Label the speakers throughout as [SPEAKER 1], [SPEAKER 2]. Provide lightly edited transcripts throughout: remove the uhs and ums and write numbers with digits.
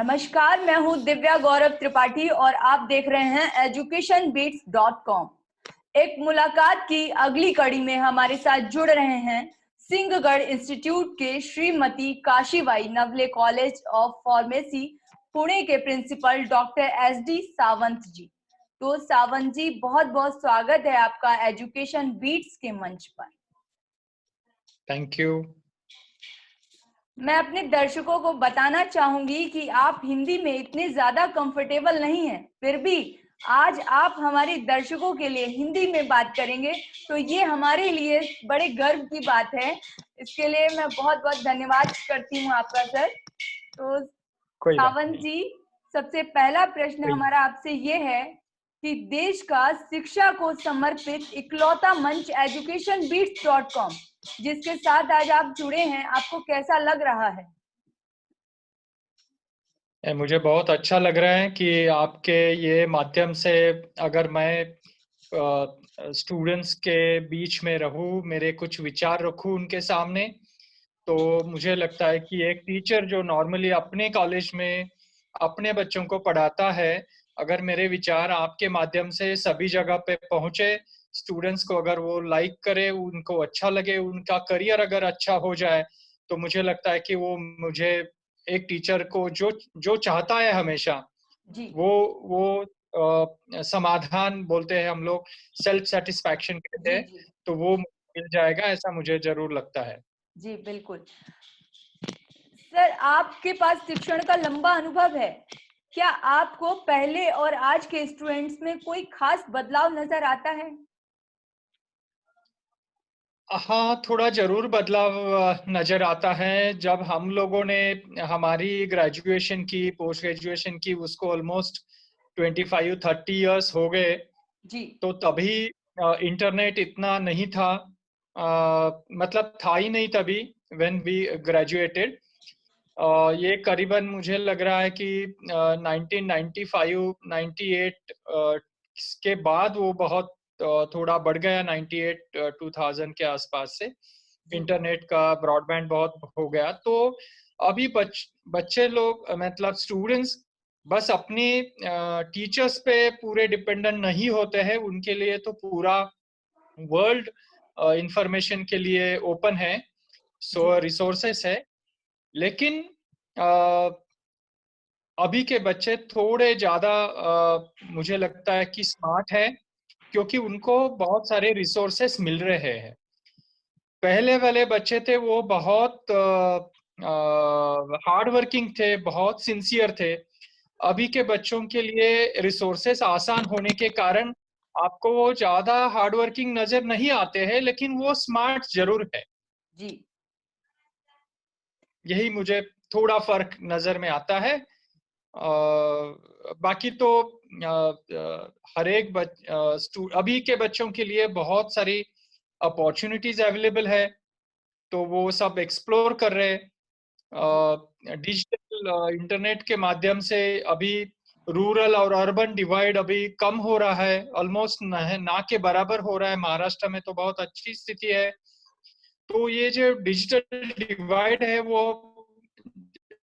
[SPEAKER 1] नमस्कार, मैं हूं दिव्या गौरव त्रिपाठी और आप देख रहे हैं educationbeats.com। एक मुलाकात की अगली कड़ी में हमारे साथ जुड़ रहे हैं सिंहगढ़ इंस्टीट्यूट के Shrimati Kashibai Navale college of pharmacy Pune के प्रिंसिपल डॉक्टर SD सावंत जी। तो सावंत जी, बहुत बहुत स्वागत है आपका एजुकेशन बीट्स के मंच पर।
[SPEAKER 2] Thank you.
[SPEAKER 1] मैं अपने दर्शकों को बताना चाहूंगी कि आप हिंदी में इतने ज्यादा कंफर्टेबल नहीं हैं, फिर भी आज आप हमारे दर्शकों के लिए हिंदी में बात करेंगे, तो ये हमारे लिए बड़े गर्व की बात है। इसके लिए मैं बहुत बहुत धन्यवाद करती हूँ आपका सर। तो
[SPEAKER 2] कोई बात
[SPEAKER 1] सावंत
[SPEAKER 2] नहीं।
[SPEAKER 1] जी, सबसे पहला प्रश्न हमारा आपसे ये है कि देश का शिक्षा को समर्पित इकलौता मंच educationbeats.com, जिसके साथ आज आप जुड़े हैं, आपको कैसा लग रहा है?
[SPEAKER 2] मुझे बहुत अच्छा लग रहा है कि आपके ये माध्यम से अगर मैं स्टूडेंट्स के बीच में रहूं, मेरे कुछ विचार रखूं उनके सामने, तो मुझे लगता है कि एक टीचर जो नॉर्मली अपने कॉलेज में अपने बच्चों को पढ़ाता है, अगर मेरे विचार आपके माध्यम से सभी जगह पे पहुंचे, स्टूडेंट्स को अगर वो लाइक करे, उनको अच्छा लगे, उनका करियर अगर अच्छा हो जाए, तो मुझे लगता है कि वो मुझे एक टीचर को जो जो चाहता है हमेशा,
[SPEAKER 1] जी
[SPEAKER 2] वो समाधान बोलते हैं हम लोग, सेल्फ सेटिस्फैक्शन कहते
[SPEAKER 1] जी
[SPEAKER 2] हैं,
[SPEAKER 1] जी
[SPEAKER 2] तो वो मिल जाएगा, ऐसा मुझे जरूर लगता है।
[SPEAKER 1] जी बिल्कुल। सर, आपके पास शिक्षण का लंबा अनुभव है, क्या आपको पहले और आज के स्टूडेंट्स में कोई खास बदलाव नजर आता है?
[SPEAKER 2] हाँ, थोड़ा जरूर बदलाव नजर आता है। जब हम लोगों ने हमारी ग्रेजुएशन की, पोस्ट ग्रेजुएशन की, उसको ऑलमोस्ट 25-30 इयर्स हो गए,
[SPEAKER 1] जी
[SPEAKER 2] तो तभी इंटरनेट इतना नहीं था, मतलब था ही नहीं तभी व्हेन वी ग्रेजुएटेड। ये करीबन मुझे लग रहा है कि 1995-98 के बाद वो बहुत थोड़ा बढ़ गया, 98-2000 के आसपास से
[SPEAKER 1] जी
[SPEAKER 2] इंटरनेट का ब्रॉडबैंड बहुत हो गया। तो अभी बच्चे लोग, मतलब स्टूडेंट्स, बस अपनी टीचर्स पे पूरे डिपेंडेंट नहीं होते हैं, उनके लिए तो पूरा वर्ल्ड इंफॉर्मेशन के लिए ओपन है, सो
[SPEAKER 1] जी
[SPEAKER 2] रिसोर्सेस है। लेकिन अ, अभी के बच्चे थोड़े ज्यादा मुझे लगता है कि स्मार्ट है, क्योंकि उनको बहुत सारे रिसोर्सेस मिल रहे हैं। पहले वाले बच्चे थे वो बहुत हार्ड वर्किंग थे, बहुत सिंसियर थे। अभी के बच्चों के लिए रिसोर्सेस आसान होने के कारण आपको वो ज्यादा हार्ड वर्किंग नजर नहीं आते हैं, लेकिन वो स्मार्ट जरूर है।
[SPEAKER 1] जी
[SPEAKER 2] यही मुझे थोड़ा फर्क नजर में आता है। बाकी तो हर एक अभी के बच्चों के लिए बहुत सारी अपॉर्चुनिटीज अवेलेबल है, तो वो सब एक्सप्लोर कर रहे
[SPEAKER 1] जी
[SPEAKER 2] हैं। डिजिटल इंटरनेट के माध्यम से अभी रूरल और अर्बन डिवाइड अभी कम हो रहा है, ऑलमोस्ट ना के बराबर हो रहा है। महाराष्ट्र में तो बहुत अच्छी स्थिति है। तो ये जो डिजिटल डिवाइड है वो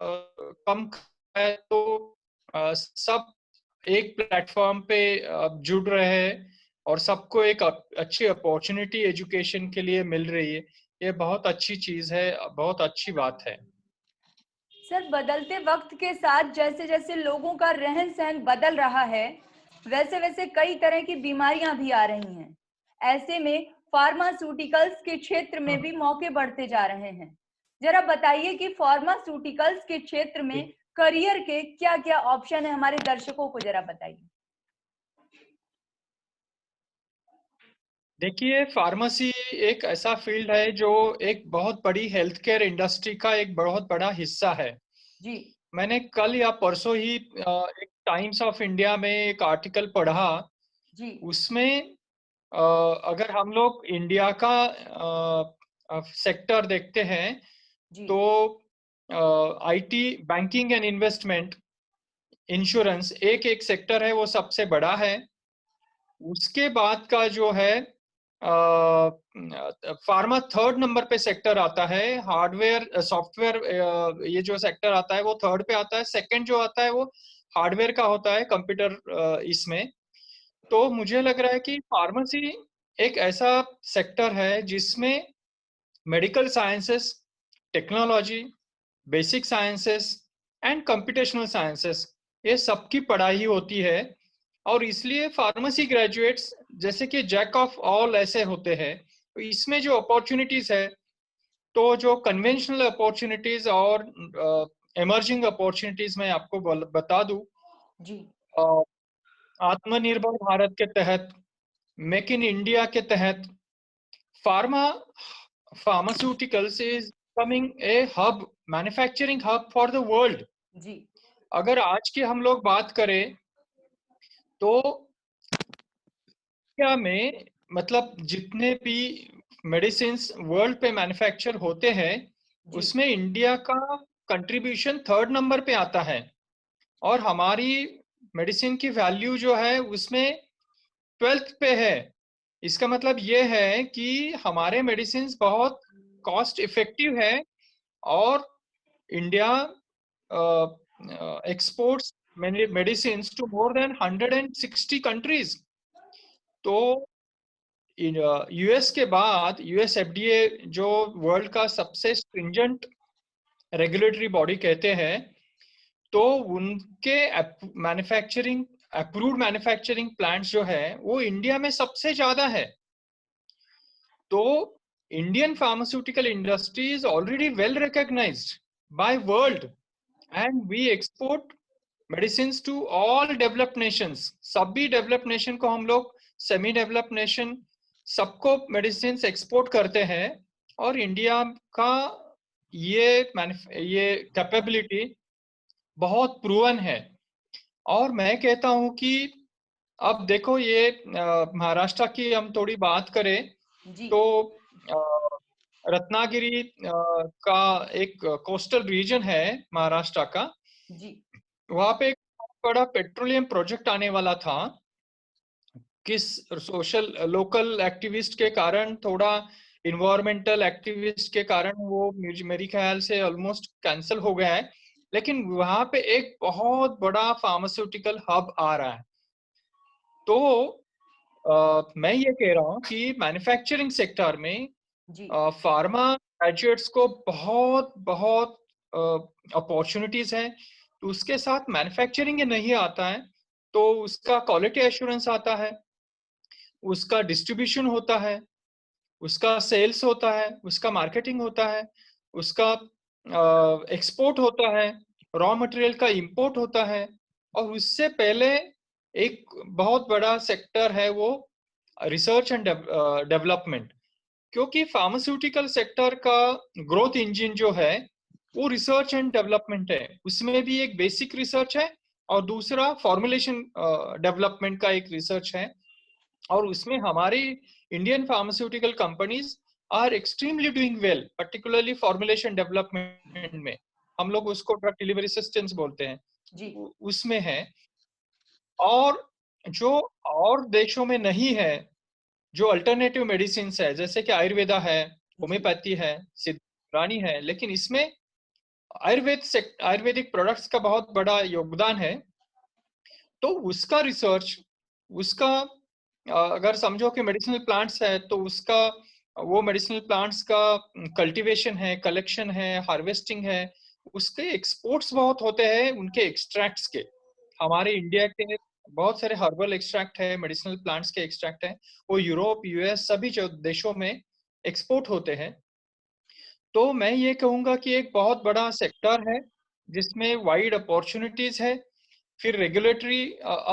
[SPEAKER 2] कम है, तो सब एक प्लेटफॉर्म पे जुड़ रहे हैं और सबको एक अच्छी अपॉर्चुनिटी एजुकेशन के लिए मिल रही है। ये बहुत अच्छी चीज है, बहुत अच्छी बात है।
[SPEAKER 1] सर, बदलते वक्त के साथ जैसे जैसे लोगों का रहन सहन बदल रहा है, वैसे वैसे कई तरह की बीमारियां भी आ रही हैं। ऐसे में फार्मास्यूटिकल्स के क्षेत्र में भी मौके बढ़ते जा रहे हैं। जरा बताइए कि फार्मास्यूटिकल्स के क्षेत्र में करियर के क्या क्या ऑप्शन है, हमारे दर्शकों को जरा बताइए।
[SPEAKER 2] देखिए, फार्मेसी एक ऐसा फील्ड है जो एक बहुत बड़ी हेल्थ केयर इंडस्ट्री का एक बहुत बड़ा हिस्सा है।
[SPEAKER 1] जी
[SPEAKER 2] मैंने कल या परसों ही एक टाइम्स ऑफ इंडिया में एक आर्टिकल पढ़ा।
[SPEAKER 1] जी
[SPEAKER 2] उसमें अगर हम लोग इंडिया का सेक्टर देखते हैं,
[SPEAKER 1] जी
[SPEAKER 2] तो IT, banking and investment, insurance एक एक सेक्टर है, वो सबसे बड़ा है। उसके बाद का जो है फार्मा थर्ड नंबर पे सेक्टर आता है, हार्डवेयर सॉफ्टवेयर ये जो सेक्टर आता है वो थर्ड पे आता है। सेकंड जो आता है वो हार्डवेयर का होता है, कंप्यूटर इसमें। तो मुझे लग रहा है कि फार्मेसी एक ऐसा सेक्टर है जिसमें medical sciences, technology, basic sciences and computational sciences, ये सबकी पढ़ाई होती है। और इसलिए फार्मेसी ग्रेजुएट्स जैसे कि जैक ऑफ ऑल ऐसे होते हैं। तो इसमें जो अपॉर्चुनिटीज है, तो जो कन्वेंशनल अपॉर्चुनिटीज और इमर्जिंग अपॉर्चुनिटीज मैं आपको बता दूं।
[SPEAKER 1] जी
[SPEAKER 2] आत्मनिर्भर भारत के तहत, मेक इन इंडिया के तहत, pharmaceuticals is coming a hub, manufacturing hub for the world.
[SPEAKER 1] जी
[SPEAKER 2] अगर आज की हम लोग बात करें तो इंडिया में मतलब जितने भी मेडिसिन वर्ल्ड पे मैन्युफैक्चर होते हैं
[SPEAKER 1] जी
[SPEAKER 2] उसमें इंडिया का कंट्रीब्यूशन थर्ड नंबर पे आता है। और हमारी मेडिसिन की वैल्यू जो है उसमें 12th पे है। इसका मतलब ये है कि हमारे मेडिसिन बहुत कॉस्ट इफेक्टिव है। और India exports medicine to more than 160 countries. तो यूएस के बाद यूएस एफडीए जो वर्ल्ड का सबसे स्ट्रिंजेंट रेगुलेटरी बॉडी कहते हैं, तो उनके मैन्युफैक्चरिंग अप्रूव्ड मैन्युफैक्चरिंग प्लांट्स जो है वो इंडिया में सबसे ज्यादा है। तो Indian pharmaceutical industry is already well recognised by world and we export medicine to all developed nations. सभी डेवलप्ड नेशन को हम लोग, सेमी डेवलप्ड नेशन, सबको मेडिसिन एक्सपोर्ट करते हैं। और इंडिया का ये कैपेबिलिटी बहुत प्रूवन है। और मैं कहता हूं कि अब देखो ये महाराष्ट्र की हम थोड़ी बात करें
[SPEAKER 1] जी
[SPEAKER 2] तो रत्नागिरी का एक कोस्टल रीजन है महाराष्ट्र का।
[SPEAKER 1] जी
[SPEAKER 2] वहां पे एक बड़ा पेट्रोलियम प्रोजेक्ट आने वाला था। किस सोशल लोकल एक्टिविस्ट के कारण, थोड़ा इन्वायरमेंटल एक्टिविस्ट के कारण वो मेरी ख्याल से ऑलमोस्ट कैंसिल हो गया है। लेकिन वहां पे एक बहुत बड़ा फार्मास्यूटिकल हब आ रहा है। तो मैं ये कह रहा हूँ कि मैन्युफैक्चरिंग सेक्टर में
[SPEAKER 1] जी
[SPEAKER 2] फार्मा ग्रेजुएट्स को बहुत बहुत अपॉर्चुनिटीज है। तो उसके साथ मैन्युफैक्चरिंग नहीं आता है तो उसका क्वालिटी एश्योरेंस आता है, उसका डिस्ट्रीब्यूशन होता है, उसका सेल्स होता है, उसका मार्केटिंग होता है, उसका एक्सपोर्ट होता है, रॉ मटेरियल का इंपोर्ट होता है। और उससे पहले एक बहुत बड़ा सेक्टर है वो रिसर्च एंड डेवलपमेंट। क्योंकि फार्मास्यूटिकल सेक्टर का ग्रोथ इंजन जो है वो रिसर्च एंड डेवलपमेंट है। उसमें भी एक बेसिक रिसर्च है और दूसरा फॉर्मुलेशन डेवलपमेंट का एक रिसर्च है। और उसमें हमारी Indian pharmaceutical companies are extremely doing well, particularly formulation development में। हम लोग उसको ड्रग डिलीवरी सिस्टम्स बोलते हैं,
[SPEAKER 1] जी
[SPEAKER 2] उसमें है। और जो और देशों में नहीं है, जो अल्टरनेटिव मेडिसिन है जैसे कि आयुर्वेदा है,
[SPEAKER 1] जी
[SPEAKER 2] होम्योपैथी है, सिद्ध यूनानी है, लेकिन इसमें आयुर्वेदिक प्रोडक्ट्स का बहुत बड़ा योगदान है। तो उसका रिसर्च, उसका अगर समझो कि मेडिसिनल प्लांट्स है तो उसका वो मेडिसिनल प्लांट्स का कल्टीवेशन है, कलेक्शन है, हार्वेस्टिंग है, उसके एक्सपोर्ट्स बहुत होते हैं उनके एक्सट्रैक्ट्स के। हमारे इंडिया के बहुत सारे हर्बल एक्सट्रैक्ट है, मेडिसिनल प्लांट्स के एक्सट्रैक्ट है, वो यूरोप, यूएस सभी जो देशों में एक्सपोर्ट होते हैं। तो मैं ये कहूंगा कि एक बहुत बड़ा सेक्टर है जिसमें वाइड अपॉर्चुनिटीज है, फिर रेगुलेटरी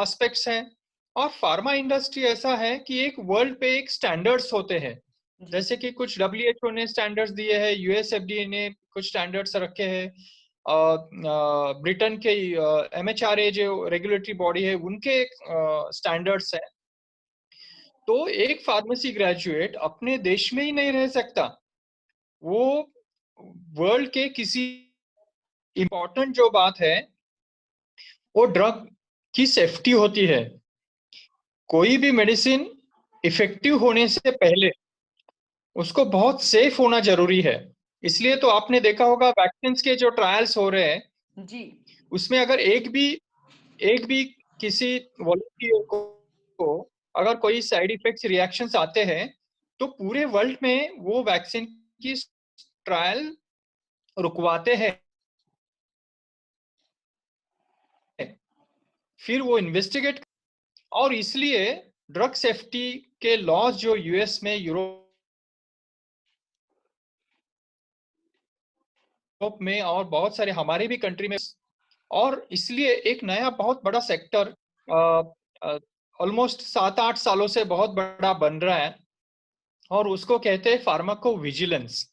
[SPEAKER 2] एस्पेक्ट्स हैं। और फार्मा इंडस्ट्री ऐसा है कि एक वर्ल्ड पे एक स्टैंडर्ड्स होते हैं।
[SPEAKER 1] जी
[SPEAKER 2] जैसे कि कुछ डब्ल्यूएचओ ने स्टैंडर्ड्स दिए हैं, यूएसएफडीए ने कुछ स्टैंडर्ड्स रखे हैं, ब्रिटेन के एमएचआरए जो रेगुलेटरी बॉडी है उनके स्टैंडर्ड्स हैं। तो एक फार्मेसी ग्रेजुएट अपने देश में ही नहीं रह सकता, वो वर्ल्ड के किसी इम्पोर्टेंट जो बात है वो ड्रग की सेफ्टी होती है। कोई भी मेडिसिन इफेक्टिव होने से पहले उसको बहुत सेफ होना जरूरी है। इसलिए तो आपने देखा होगा वैक्सीन के जो ट्रायल्स हो रहे हैं
[SPEAKER 1] जी
[SPEAKER 2] उसमें अगर एक भी किसी वॉलंटियर को अगर कोई साइड इफेक्ट्स रिएक्शंस आते हैं तो पूरे वर्ल्ड में वो वैक्सीन की ट्रायल रुकवाते हैं, फिर वो इन्वेस्टिगेट। और इसलिए ड्रग सेफ्टी के लॉज जो यूएस में, यूरोप में और बहुत सारे हमारे भी कंट्री में, और इसलिए एक नया बहुत बड़ा सेक्टर ऑलमोस्ट 7-8 सालों से बहुत बड़ा बन रहा है और उसको कहते हैं फार्माको विजिलेंस।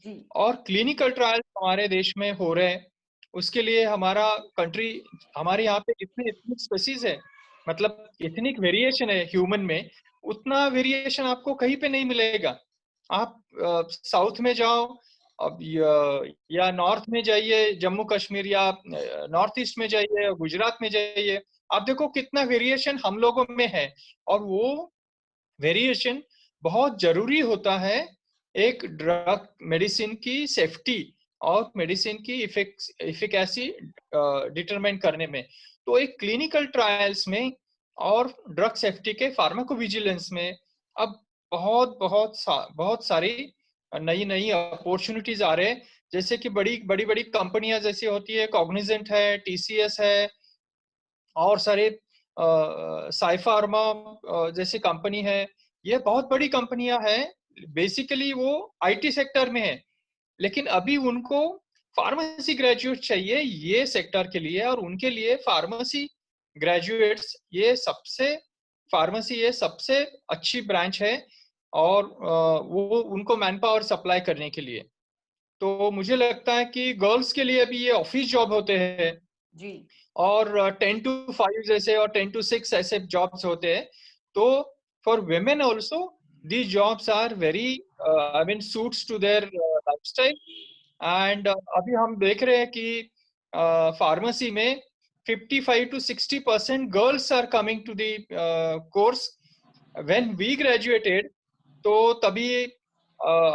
[SPEAKER 1] जी
[SPEAKER 2] और क्लिनिकल ट्रायल हमारे देश में हो रहे हैं। उसके लिए हमारा कंट्री, हमारे यहाँ पे इतने इतनी स्पेसीज है, मतलब इतनी वेरिएशन है ह्यूमन में, उतना वेरिएशन आपको कहीं पे नहीं मिलेगा। आप साउथ में जाओ, अब या नॉर्थ में जाइए, जम्मू कश्मीर, या नॉर्थ ईस्ट में जाइए, गुजरात में जाइए, आप देखो कितना वेरिएशन हम लोगों में है। और वो वेरिएशन बहुत जरूरी होता है एक ड्रग मेडिसिन की सेफ्टी और मेडिसिन की इफिकेसी डिटरमाइन करने में। तो एक क्लिनिकल ट्रायल्स में और ड्रग सेफ्टी के फार्माकोविजिलेंस में अब बहुत सारी नई नई अपॉर्चुनिटीज आ रहे हैं। जैसे कि बड़ी बड़ी बड़ी कंपनियां जैसी होती है, कॉग्निजेंट है, टीसीएस है, और सारे साइफार्मा जैसी कंपनी है। ये बहुत बड़ी कंपनियां हैं, बेसिकली वो आईटी सेक्टर में है, लेकिन अभी उनको फार्मेसी ग्रेजुएट चाहिए ये सेक्टर के लिए, और उनके लिए फार्मेसी ये सबसे अच्छी ब्रांच है, और वो उनको मैन पावर सप्लाई करने के लिए। तो मुझे लगता है कि गर्ल्स के लिए अभी ये ऑफिस जॉब होते हैं,
[SPEAKER 1] जी
[SPEAKER 2] और 10 to 5 जैसे और 10 to 6 ऐसे जॉब्स होते हैं। तो for women also these jobs are very, I mean suits to their lifestyle. And अभी हम देख रहे हैं कि फार्मेसी में 55 to 60% girls are coming to the course. When we graduated तो तभी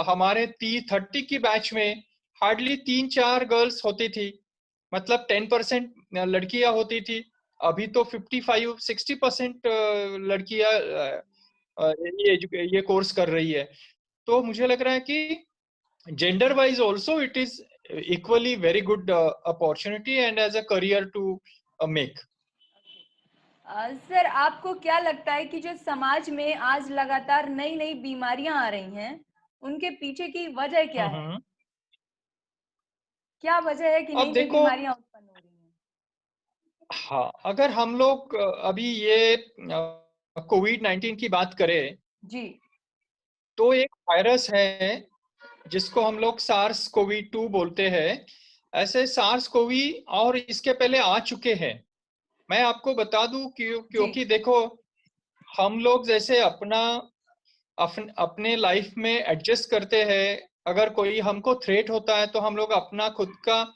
[SPEAKER 2] हमारे 30 की बैच में हार्डली 3-4 गर्ल्स होती थी, मतलब 10% लड़कियां होती थी। अभी तो 55-60% लड़कियां ये कोर्स कर रही है। तो मुझे लग रहा है कि gender wise also it is equally very good opportunity and as a career to make.
[SPEAKER 1] Sir, आपको क्या लगता है कि जो समाज में आज लगातार नई नई बीमारियां आ रही हैं, उनके पीछे की वजह क्या है?
[SPEAKER 2] हम्म।
[SPEAKER 1] क्या वजह है कि नई
[SPEAKER 2] अब
[SPEAKER 1] नई
[SPEAKER 2] देखो,
[SPEAKER 1] बीमारियां उत्पन्न हो रही हैं?
[SPEAKER 2] हाँ, अगर हम लोग अभी ये कोविड-19 की बात करें
[SPEAKER 1] जी
[SPEAKER 2] तो एक वायरस है जिसको हम लोग सार्स कोवी 2 बोलते हैं। ऐसे सार्स कोवी और इसके पहले आ चुके हैं। मैं आपको बता दूं
[SPEAKER 1] जी
[SPEAKER 2] क्योंकि देखो, हम लोग जैसे अपने लाइफ में एडजस्ट करते हैं। अगर कोई हमको थ्रेट होता है तो हम लोग अपना खुद का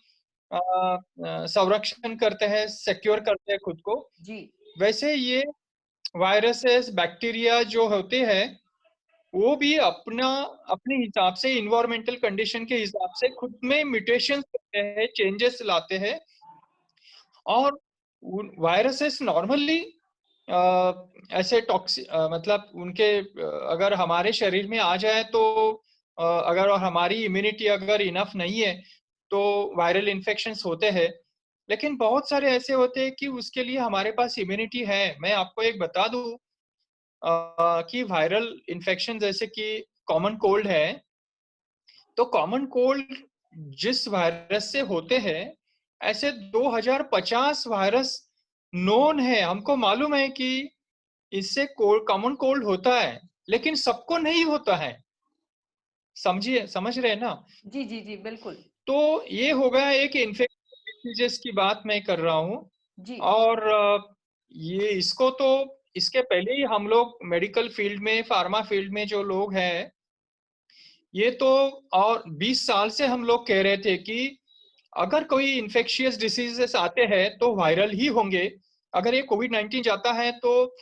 [SPEAKER 2] संरक्षण करते हैं, सिक्योर करते हैं खुद को।
[SPEAKER 1] जी
[SPEAKER 2] वैसे ये वायरसेस, बैक्टीरिया जो होते हैं, वो भी अपने हिसाब से, इन्वायरमेंटल कंडीशन के हिसाब से खुद में म्यूटेशन करते हैं, चेंजेस लाते हैं। और वायरसेस नॉर्मली ऐसे मतलब उनके अगर हमारे शरीर में आ जाए तो अगर हमारी इम्यूनिटी अगर इनफ नहीं है तो वायरल इन्फेक्शंस होते हैं। लेकिन बहुत सारे ऐसे होते हैं कि उसके लिए हमारे पास इम्यूनिटी है। मैं आपको एक बता दूं कि वायरल इन्फेक्शन जैसे कि कॉमन कोल्ड है, तो कॉमन कोल्ड जिस वायरस से होते हैं, ऐसे 2050 वायरस नोन है, हमको मालूम है कि इससे कॉमन कोल्ड होता है, लेकिन सबको नहीं होता है। समझिए, समझ रहे हैं ना?
[SPEAKER 1] जी जी जी बिल्कुल।
[SPEAKER 2] तो ये हो गया एक इन्फेक्शियस डिसीजेस की बात मैं कर रहा हूँ।
[SPEAKER 1] जी
[SPEAKER 2] और ये इसको तो इसके पहले ही हम लोग मेडिकल फील्ड में, फार्मा फील्ड में जो लोग हैं, ये तो और 20 साल से हम लोग कह रहे थे कि अगर कोई इन्फेक्शियस डिसीजेस आते हैं तो वायरल ही होंगे। अगर ये कोविड-19 जाता है तो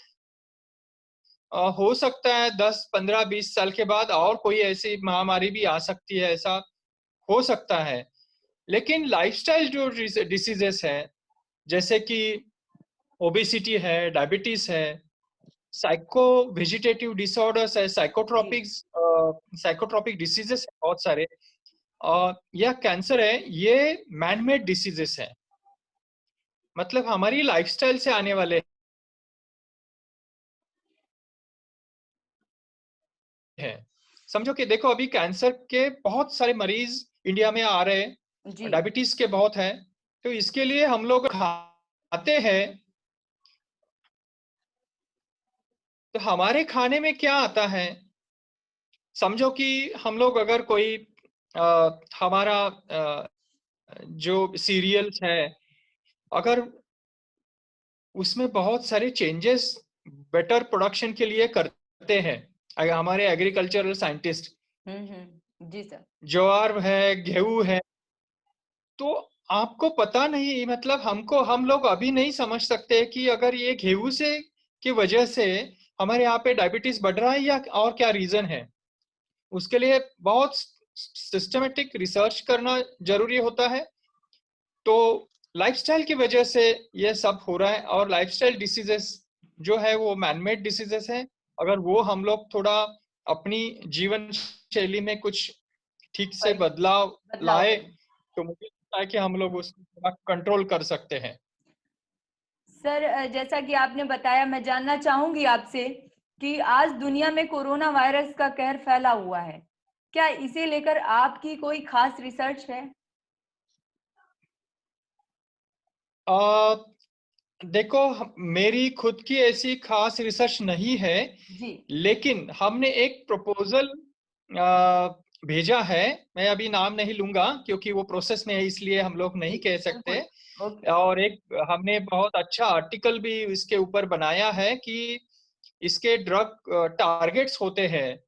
[SPEAKER 2] हो सकता है 10, 15, 20 साल के बाद और कोई ऐसी महामारी भी आ सकती है, ऐसा हो सकता है। लेकिन लाइफस्टाइल जो डिसीजेस है, जैसे कि ओबेसिटी है, डायबिटीज है, साइको वेजिटेटिव डिसऑर्डर्स है,
[SPEAKER 1] जी।
[SPEAKER 2] साइकोट्रोपिक डिसीजेस है बहुत सारे, या कैंसर है, ये मैनमेड डिसीजेस है। मतलब हमारी लाइफस्टाइल से आने वाले हैं। समझो कि देखो अभी कैंसर के बहुत सारे मरीज इंडिया में आ रहे हैं,
[SPEAKER 1] जी।
[SPEAKER 2] डायबिटीज के बहुत हैं, तो इसके लिए हम लोग खाते हैं। तो हमारे खाने में क्या आता है? समझो कि हम लोग अगर कोई हमारा जो सीरियल्स है, अगर उसमें बहुत सारे चेंजेस बेटर प्रोडक्शन के लिए करते हैं हमारे एग्रीकल्चरल साइंटिस्ट,
[SPEAKER 1] जी सर।
[SPEAKER 2] ज्वार है, गेहूं है, तो आपको पता नहीं, मतलब हम लोग अभी नहीं समझ सकते कि अगर ये गेहूं से की वजह से हमारे यहाँ पे डायबिटीज बढ़ रहा है या और क्या रीजन है। उसके लिए बहुत सिस्टमेटिक रिसर्च करना जरूरी होता है। तो लाइफस्टाइल की वजह से ये सब हो रहा है, और लाइफस्टाइल डिसीजेस जो है वो मैनमेड डिसीजेस है। अगर वो हम लोग थोड़ा अपनी जीवन शैली में कुछ ठीक से बदलाव
[SPEAKER 1] बदलाव
[SPEAKER 2] लाए,
[SPEAKER 1] करें।
[SPEAKER 2] तो मुझे लगता है कि हम लोग उसको थोड़ा कंट्रोल कर सकते हैं।
[SPEAKER 1] सर, जैसा कि आपने बताया, मैं जानना चाहूंगी आपसे कि आज दुनिया में कोरोना वायरस का कहर फैला हुआ है। क्या इसे लेकर आपकी कोई खास रिसर्च है?
[SPEAKER 2] आ, देखो, मेरी खुद की ऐसी खास रिसर्च नहीं है,
[SPEAKER 1] जी।
[SPEAKER 2] लेकिन हमने एक प्रपोजल भेजा है। मैं अभी नाम नहीं लूंगा क्योंकि वो प्रोसेस में है, इसलिए हम लोग
[SPEAKER 1] जी
[SPEAKER 2] नहीं कह सकते।
[SPEAKER 1] बिल्कुल। ओके।
[SPEAKER 2] और एक हमने बहुत अच्छा आर्टिकल भी इसके ऊपर बनाया है कि इसके ड्रग टारगेट्स होते हैं।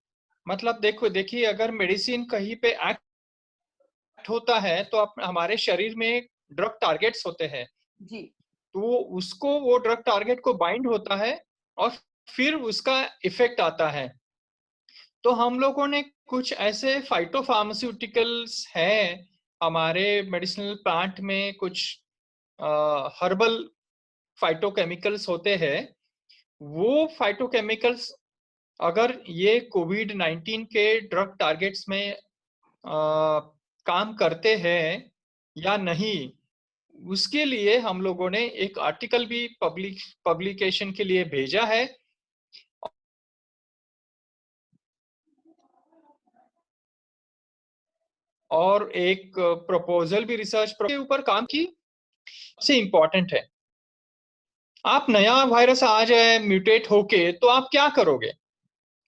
[SPEAKER 2] मतलब देखो, देखिए, अगर मेडिसिन कहीं पे एक्ट होता है तो हमारे शरीर में ड्रग टारगेट्स होते हैं,
[SPEAKER 1] जी।
[SPEAKER 2] तो उसको वो ड्रग टारगेट को बाइंड होता है और फिर उसका इफेक्ट आता है। तो हम लोगों ने कुछ ऐसे फाइटोफार्मास्यूटिकल्स हैं हमारे मेडिसिनल प्लांट में, कुछ हर्बल फाइटोकेमिकल्स होते हैं। वो फाइटोकेमिकल्स अगर ये कोविड-19 के ड्रग टारगेट्स में काम करते हैं या नहीं, उसके लिए हम लोगों ने एक आर्टिकल भी पब्लिकेशन के लिए भेजा है। और एक प्रपोजल भी रिसर्च के ऊपर काम की से इम्पोर्टेंट है। आप नया वायरस आ जाए म्यूटेट होके, तो आप क्या करोगे?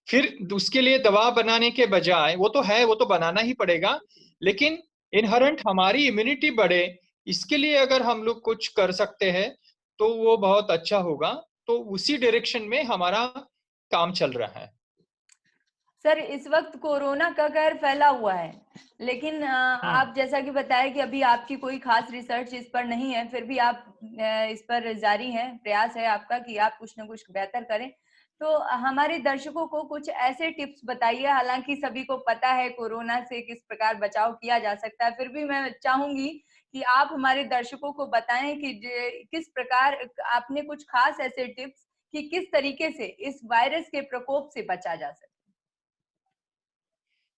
[SPEAKER 2] फिर उसके लिए दवा बनाने के बजाय, वो तो है, वो तो बनाना ही पड़ेगा, लेकिन इनहरेंट हमारी इम्यूनिटी बढ़े, इसके लिए अगर हम लोग कुछ कर सकते हैं तो वो बहुत अच्छा होगा। तो उसी डायरेक्शन में हमारा काम चल रहा है।
[SPEAKER 1] सर, इस वक्त कोरोना का कहर फैला हुआ है, लेकिन
[SPEAKER 2] हम्म।
[SPEAKER 1] आप जैसा कि बताया कि अभी आपकी कोई खास रिसर्च इस पर नहीं है, फिर भी आप इस पर जारी हैं, प्रयास है आपका कि आप कुछ न कुछ बेहतर करें। तो हमारे दर्शकों को कुछ ऐसे टिप्स बताइए। हालांकि सभी को पता है कोरोना से किस प्रकार बचाव किया जा सकता है, फिर भी मैं चाहूंगी कि आप हमारे दर्शकों को बताएं कि किस प्रकार आपने कुछ खास ऐसे टिप्स कि किस तरीके से इस वायरस के प्रकोप से बचा जा सकता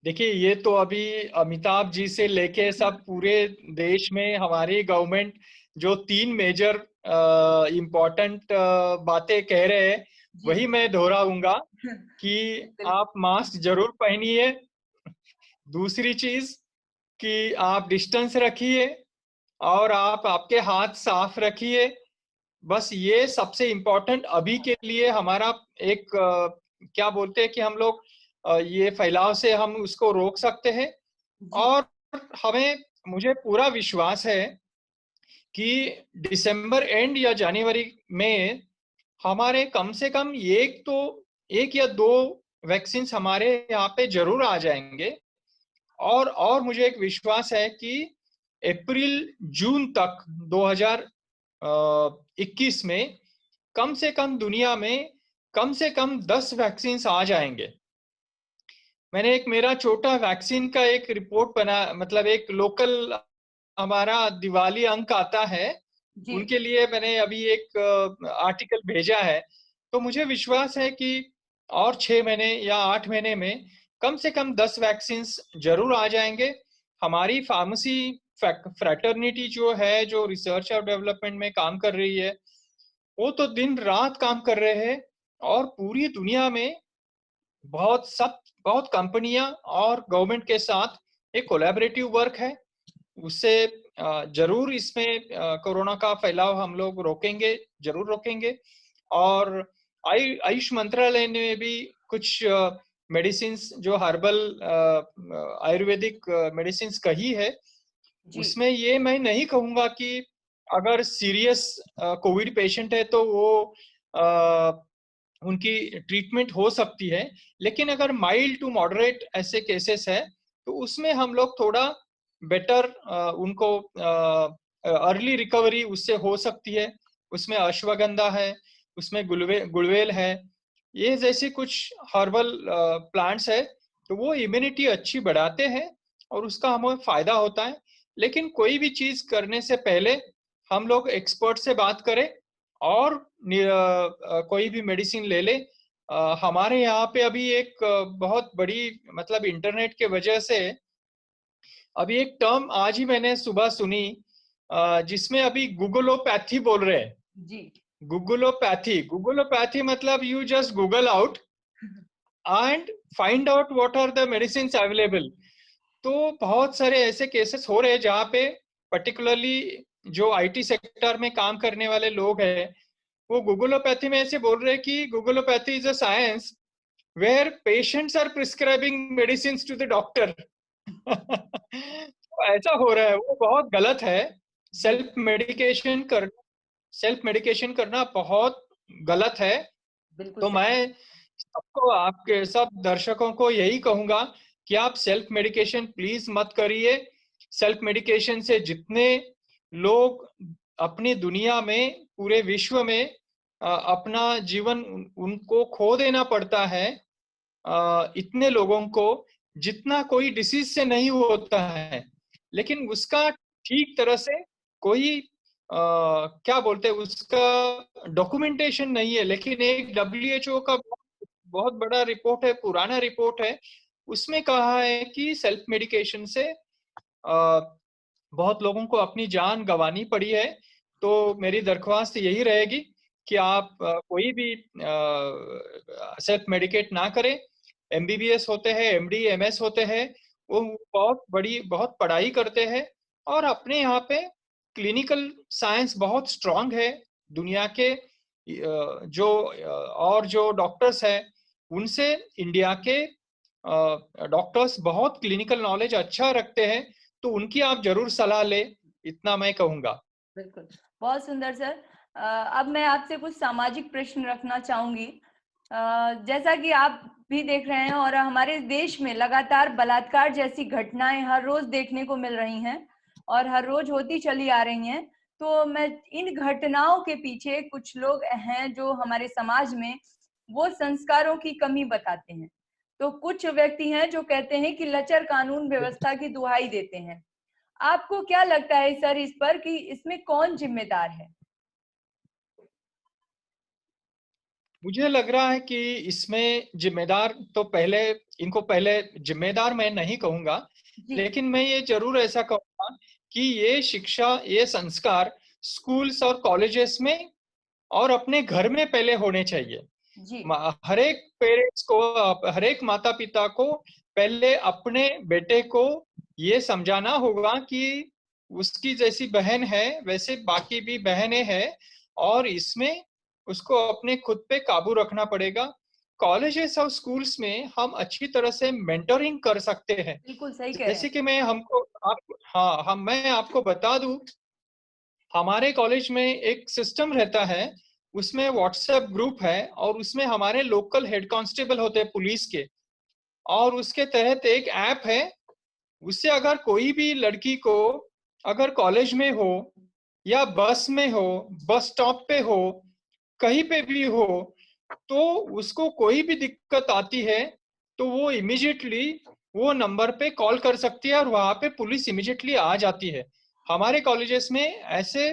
[SPEAKER 2] देखिए, ये तो अभी अमिताभ जी से लेके
[SPEAKER 1] है।
[SPEAKER 2] सब पूरे देश में हमारी गवर्नमेंट जो 3 मेजर इम्पोर्टेंट बातें कह रहे हैं,
[SPEAKER 1] जी।
[SPEAKER 2] वही मैं दोहराऊंगा कि आप मास्क जरूर पहनिए। दूसरी चीज कि आप डिस्टेंस रखिए, और आप आपके हाथ साफ रखिए। बस ये सबसे इम्पोर्टेंट अभी के लिए हमारा एक क्या बोलते हैं कि हम लोग ये फैलाव से हम उसको रोक सकते हैं।
[SPEAKER 1] जी।
[SPEAKER 2] और हमें मुझे पूरा विश्वास है कि दिसंबर एंड या जनवरी में हमारे कम से कम एक या दो वैक्सीन हमारे यहाँ पे जरूर आ जाएंगे। और मुझे एक विश्वास है कि अप्रैल जून तक 2021 में कम से कम दुनिया में कम से कम 10 वैक्सीन आ जाएंगे। मैंने एक मेरा छोटा वैक्सीन का एक रिपोर्ट बना, मतलब एक लोकल हमारा दिवाली अंक आता है,
[SPEAKER 1] जी
[SPEAKER 2] उनके लिए मैंने अभी एक आर्टिकल भेजा है। तो मुझे विश्वास है कि और 6 महीने या 8 महीने में कम से कम 10 वैक्सीन जरूर आ जाएंगे। हमारी फार्मेसी फ्रैटर्निटी जो है, जो रिसर्च और डेवलपमेंट में काम कर रही है, वो तो दिन रात काम कर रहे हैं। और पूरी दुनिया में बहुत कंपनियां और गवर्नमेंट के साथ एक कोलैबोरेटिव वर्क है। उससे जरूर इसमें कोरोना का फैलाव हम लोग रोकेंगे, जरूर रोकेंगे। और आयुष मंत्रालय ने भी कुछ मेडिसिन, जो हर्बल आयुर्वेदिक मेडिसिन कही है,
[SPEAKER 1] जी
[SPEAKER 2] उसमें ये मैं नहीं कहूंगा कि अगर सीरियस कोविड पेशेंट है तो वो उनकी ट्रीटमेंट हो सकती है। लेकिन अगर माइल्ड टू मॉडरेट ऐसे केसेस है तो उसमें हम लोग थोड़ा बेटर उनको अर्ली रिकवरी उससे हो सकती है। उसमें अश्वगंधा है, उसमें गुड़वेल है, ये जैसे कुछ हर्बल प्लांट्स है, तो वो इम्यूनिटी अच्छी बढ़ाते हैं और उसका हमें फायदा होता है। लेकिन कोई भी चीज करने से पहले हम लोग एक्सपर्ट से बात करें और कोई भी मेडिसिन ले ले। हमारे यहाँ पे अभी एक बहुत बड़ी, मतलब इंटरनेट के वजह से अभी एक टर्म आज ही मैंने सुबह सुनी, जिसमें अभी गूगलोपैथी बोल रहे हैं।
[SPEAKER 1] जी
[SPEAKER 2] गूगलोपैथी मतलब you just google out and find out what are the medicine available. तो बहुत सारे ऐसे केसेस हो रहे हैं जहाँ पे पर्टिकुलरली जो आईटी सेक्टर में काम करने वाले लोग हैं, वो गूगलोपैथी में ऐसे बोल रहे हैं कि Googleopathy is a science where patients are prescribing medicine to the doctor. तो ऐसा हो रहा है, वो बहुत गलत है।
[SPEAKER 1] जी
[SPEAKER 2] सेल्फ मेडिकेशन कर सेल्फ मेडिकेशन करना बहुत गलत है।
[SPEAKER 1] बिल्कुल
[SPEAKER 2] तो
[SPEAKER 1] सही।
[SPEAKER 2] मैं सबको, आपके सब दर्शकों को यही कहूंगा कि आप सेल्फ मेडिकेशन प्लीज मत करिए। सेल्फ मेडिकेशन से जितने लोग अपनी दुनिया में, पूरे विश्व में अपना जीवन उनको खो देना पड़ता है, इतने लोगों को, जितना कोई डिसीज से नहीं होता है, लेकिन उसका ठीक तरह से कोई क्या बोलते हैं, उसका डॉक्यूमेंटेशन नहीं है। लेकिन एक डब्ल्यूएचओ का बहुत बड़ा रिपोर्ट है, पुराना रिपोर्ट है, उसमें कहा है कि सेल्फ मेडिकेशन से बहुत लोगों को अपनी जान गंवानी पड़ी है। तो मेरी दरख्वास्त यही रहेगी कि आप कोई भी सेल्फ मेडिकेट ना करें। एमबीबीएस होते हैं, एमडी एमएस होते हैं, वो बहुत पढ़ाई करते हैं और अपने यहाँ पे क्लिनिकल साइंस बहुत स्ट्रांग है। दुनिया के और जो डॉक्टर्स हैं, उनसे इंडिया के डॉक्टर्स बहुत क्लिनिकल नॉलेज अच्छा रखते हैं। तो उनकी आप जरूर सलाह ले, इतना मैं कहूंगा।
[SPEAKER 1] बिल्कुल, बहुत सुंदर सर। अब मैं आपसे कुछ सामाजिक प्रश्न रखना चाहूंगी। जैसा कि आप भी देख रहे हैं और हमारे देश में लगातार बलात्कार जैसी घटनाएं हर रोज देखने को मिल रही हैं और हर रोज होती चली आ रही हैं। तो मैं इन घटनाओं के पीछे कुछ लोग हैं जो हमारे समाज में वो संस्कारों की कमी बताते हैं। तो कुछ व्यक्ति हैं जो कहते हैं कि लचर कानून व्यवस्था की दुहाई देते हैं। आपको क्या लगता है सर इस पर कि इसमें कौन जिम्मेदार है?
[SPEAKER 2] मुझे लग रहा है कि इसमें जिम्मेदार तो पहले जिम्मेदार मैं नहीं कहूंगा,
[SPEAKER 1] जी
[SPEAKER 2] लेकिन मैं ये जरूर ऐसा कहूंगा कि ये शिक्षा, ये संस्कार स्कूल्स और कॉलेजेस में और अपने घर में पहले होने चाहिए।
[SPEAKER 1] जी
[SPEAKER 2] हर एक पेरेंट्स को, हर एक माता पिता को पहले अपने बेटे को ये समझाना होगा कि उसकी जैसी बहन है वैसे बाकी भी बहनें हैं, और इसमें उसको अपने खुद पे काबू रखना पड़ेगा। कॉलेजेस और स्कूल्स में हम अच्छी तरह से मेंटरिंग कर सकते हैं।
[SPEAKER 1] बिल्कुल सही कह रहे
[SPEAKER 2] जैसे
[SPEAKER 1] हैं।
[SPEAKER 2] कि मैं आपको बता दूं, हमारे कॉलेज में एक सिस्टम रहता है, उसमें व्हाट्सएप ग्रुप है और उसमें हमारे लोकल हेड कांस्टेबल होते हैं पुलिस के, और उसके तहत एक ऐप है। उससे अगर कोई भी लड़की को अगर कॉलेज में हो या बस में हो, बस स्टॉप पे हो, कहीं पे भी हो, तो उसको कोई भी दिक्कत आती है तो वो इमीडिएटली वो नंबर पे कॉल कर सकती है और वहां पे पुलिस इमीडिएटली आ जाती है। हमारे कॉलेजेस में ऐसे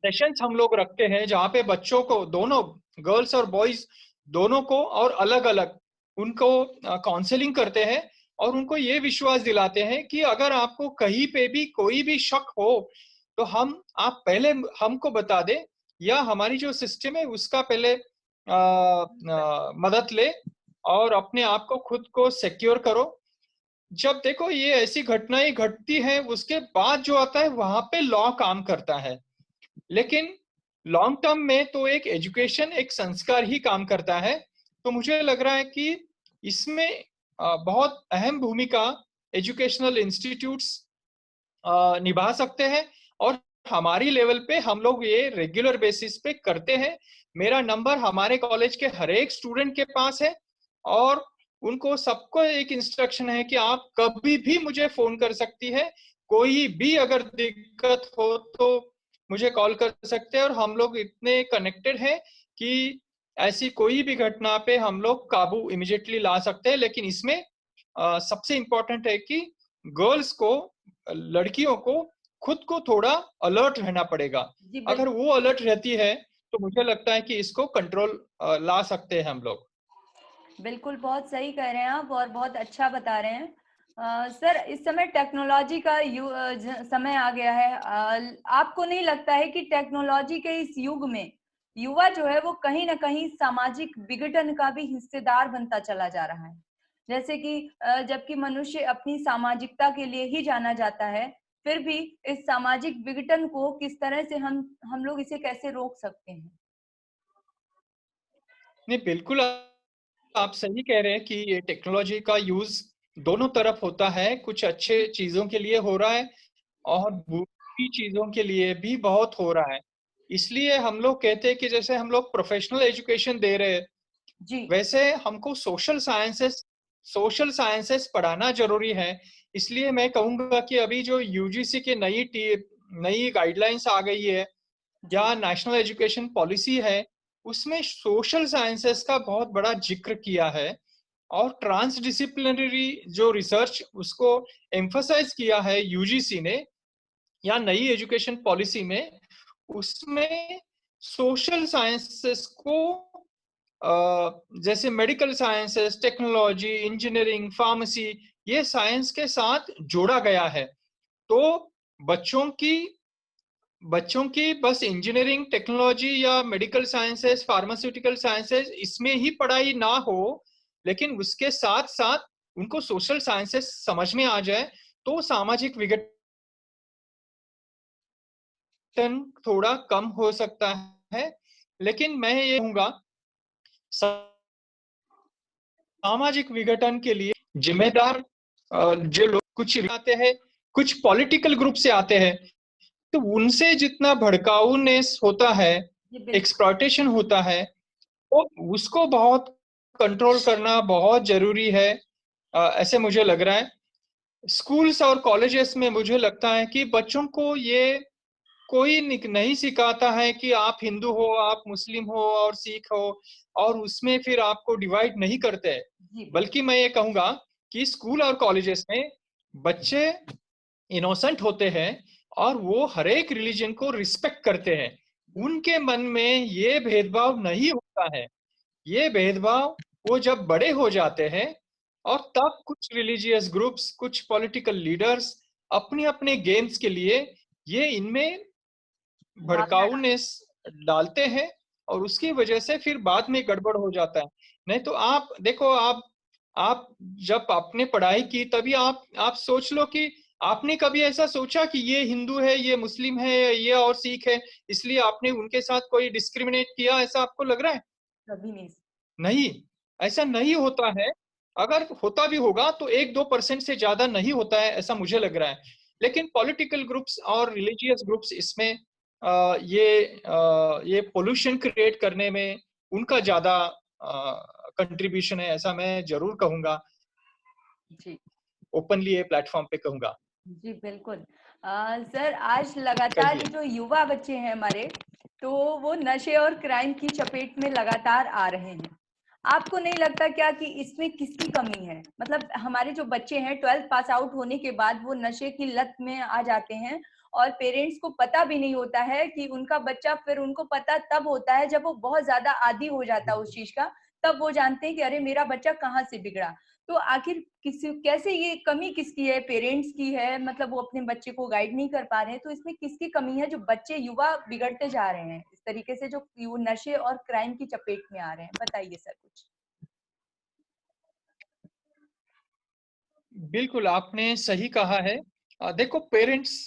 [SPEAKER 2] सेशंस हम लोग रखते हैं जहाँ पे बच्चों को, दोनों गर्ल्स और बॉयज दोनों को, और अलग अलग उनको काउंसलिंग करते हैं और उनको ये विश्वास दिलाते हैं कि अगर आपको कहीं पे भी कोई भी शक हो तो आप पहले हमको बता दें, या हमारी जो सिस्टम है उसका पहले मदद ले और अपने आप को खुद को सिक्योर करो। जब देखो ये ऐसी घटनाएं घटती है उसके बाद जो आता है वहां पे लॉ काम करता है, लेकिन लॉन्ग टर्म में तो एक एजुकेशन, एक संस्कार ही काम करता है। तो मुझे लग रहा है कि इसमें बहुत अहम भूमिका एजुकेशनल इंस्टीट्यूट्स निभा सकते हैं, और हमारी लेवल पे हम लोग ये रेगुलर बेसिस पे करते हैं। मेरा नंबर हमारे कॉलेज के हर एक स्टूडेंट के पास है और उनको सबको एक इंस्ट्रक्शन है कि आप कभी भी मुझे फोन कर सकती है, कोई भी अगर दिक्कत हो तो मुझे कॉल कर सकते हैं, और हम लोग इतने कनेक्टेड हैं कि ऐसी कोई भी घटना पे हम लोग काबू इमिडिएटली ला सकते हैं। लेकिन इसमें सबसे इम्पोर्टेंट है कि गर्ल्स को, लड़कियों को खुद को थोड़ा अलर्ट रहना पड़ेगा।
[SPEAKER 1] जी
[SPEAKER 2] अगर
[SPEAKER 1] बिल्कुल।
[SPEAKER 2] वो अलर्ट रहती है तो मुझे लगता है कि इसको कंट्रोल ला सकते हैं हम लोग।
[SPEAKER 1] बिल्कुल, बहुत सही कह रहे हैं आप और बहुत अच्छा बता रहे हैं। सर, इस समय टेक्नोलॉजी का समय आ गया है। आपको नहीं लगता है कि टेक्नोलॉजी के इस युग में युवा जो है वो कहीं ना कहीं सामाजिक विघटन का भी हिस्सेदार बनता चला जा रहा है? जैसे कि जबकि मनुष्य अपनी सामाजिकता के लिए ही जाना जाता है, फिर भी इस सामाजिक विघटन को किस तरह से हम लोग इसे कैसे रोक सकते हैं?
[SPEAKER 2] नहीं, बिल्कुल आप सही कह रहे हैं कि ये टेक्नोलॉजी का यूज दोनों तरफ होता है। कुछ अच्छे चीजों के लिए हो रहा है और बुरी चीजों के लिए भी बहुत हो रहा है। इसलिए हम लोग कहते हैं कि जैसे हम लोग प्रोफेशनल एजुकेशन दे रहे हैं,
[SPEAKER 1] जी।
[SPEAKER 2] वैसे हमको सोशल साइंसेस पढ़ाना जरूरी है। इसलिए मैं कहूंगा कि अभी जो यूजीसी की नई गाइडलाइंस आ गई है,
[SPEAKER 1] जी।
[SPEAKER 2] या नेशनल एजुकेशन पॉलिसी है, उसमें सोशल साइंसेस का बहुत बड़ा जिक्र किया है, और ट्रांसडिसिप्लिनरी जो रिसर्च उसको एम्फसाइज किया है यूजीसी ने, या नई एजुकेशन पॉलिसी में, उसमें सोशल साइंसेस को जैसे medical sciences, technology, engineering, pharmacy, ये साइंस के साथ जोड़ा गया है। तो बच्चों की बच्चों की बस इंजीनियरिंग, टेक्नोलॉजी या मेडिकल साइंसेस, फार्मास्यूटिकल साइंसेस इसमें ही पढ़ाई ना हो, लेकिन उसके साथ साथ उनको सोशल साइंसेस समझ में आ जाए, तो सामाजिक विघटन थोड़ा कम हो सकता है। लेकिन मैं ये कहूंगा, सामाजिक विघटन के लिए जिम्मेदार जो लोग कुछ आते हैं, कुछ पॉलिटिकल ग्रुप से आते हैं, तो उनसे जितना भड़काऊनेस होता है,
[SPEAKER 1] जी बिल्कुल।
[SPEAKER 2] एक्सप्लॉयटेशन होता है, तो उसको बहुत कंट्रोल करना बहुत जरूरी है। ऐसे मुझे लग रहा है स्कूल्स और कॉलेजेस में मुझे लगता है कि बच्चों को ये कोई नहीं सिखाता है कि आप हिंदू हो, आप मुस्लिम हो और सिख हो, और उसमें फिर आपको डिवाइड नहीं करते हैं।
[SPEAKER 1] जी
[SPEAKER 2] बल्कि
[SPEAKER 1] बिल्कुल।
[SPEAKER 2] मैं ये कहूंगा कि स्कूल और कॉलेजेस में बच्चे इनोसेंट होते हैं और वो हर एक रिलीजन को रिस्पेक्ट करते हैं।
[SPEAKER 1] जी।
[SPEAKER 2] उनके मन में ये भेदभाव नहीं होता है। ये भेदभाव वो जब बड़े हो जाते हैं, और तब कुछ रिलीजियस ग्रुप्स, कुछ पॉलिटिकल लीडर्स अपने अपने गेम्स के लिए ये इनमें
[SPEAKER 1] भावना डाल।
[SPEAKER 2] भड़काऊनेस डालते हैं, और उसकी वजह से फिर बाद में गड़बड़ हो जाता है। नहीं तो आप देखो, आप जब आपने पढ़ाई की तभी आप सोच लो कि आपने कभी ऐसा सोचा कि ये हिंदू है, ये मुस्लिम है, ये और सिख है, इसलिए आपने उनके साथ कोई डिस्क्रिमिनेट किया, ऐसा आपको लग रहा है?
[SPEAKER 1] कभी नहीं।
[SPEAKER 2] नहीं, ऐसा नहीं होता है। अगर होता भी होगा तो 1-2% से ज्यादा नहीं होता है, ऐसा मुझे लग रहा है। लेकिन पॉलिटिकल ग्रुप्स और रिलीजियस ग्रुप्स इसमें ये पोल्यूशन क्रिएट करने में उनका ज्यादा कंट्रीब्यूशन है, ऐसा मैं जरूर कहूंगा,
[SPEAKER 1] जी।
[SPEAKER 2] ओपनली ये प्लेटफॉर्म पे कहूंगा।
[SPEAKER 1] जी बिल्कुल। सर, आज लगातार
[SPEAKER 2] कहिए।
[SPEAKER 1] ये जो युवा बच्चे हैं हमारे, तो वो नशे और क्राइम की चपेट में लगातार आ रहे हैं। आपको नहीं लगता क्या कि इसमें किसकी कमी है? मतलब हमारे जो बच्चे हैं 12th पास आउट होने के बाद वो नशे की लत में आ जाते हैं और पेरेंट्स को पता भी नहीं होता है कि उनका बच्चा, फिर उनको पता तब होता है जब वो बहुत ज्यादा आदी हो जाता है उस चीज का, तब वो जानते हैं कि अरे मेरा बच्चा कहाँ से बिगड़ा। तो आखिर किसी कैसे, ये कमी किसकी है? पेरेंट्स की है, मतलब वो अपने बच्चे को गाइड नहीं कर पा रहे हैं, तो इसमें किसकी कमी है जो बच्चे युवा बिगड़ते जा रहे हैं इस तरीके से, जो नशे और क्राइम की चपेट में आ रहे हैं? बताइए सर कुछ।
[SPEAKER 2] बिल्कुल आपने सही कहा है। देखो पेरेंट्स